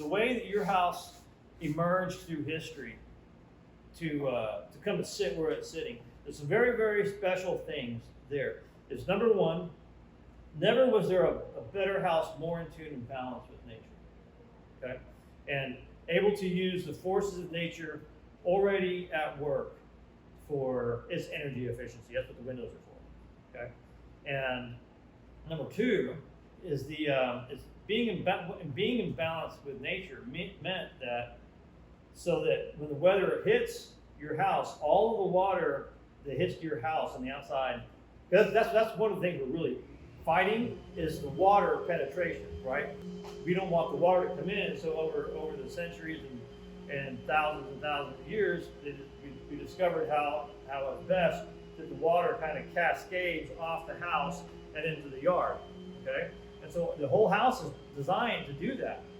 the way that your house emerged through history to come to sit where it's sitting. There's some very, very special things there. Is number one, never was there a better house more in tune and balanced with nature. Okay? And able to use the forces of nature already at work for its energy efficiency. That's what the windows are for. Okay? And number two is being in balance with nature meant that so that when the weather hits your house, all of the water that hits your house on the outside, that's one of the things we're really fighting is the water penetration, right? We don't want the water to come in, so over the centuries and thousands of years, we discovered how at best that the water kind of cascades off the house and into the yard, okay? And so the whole house is designed to do that.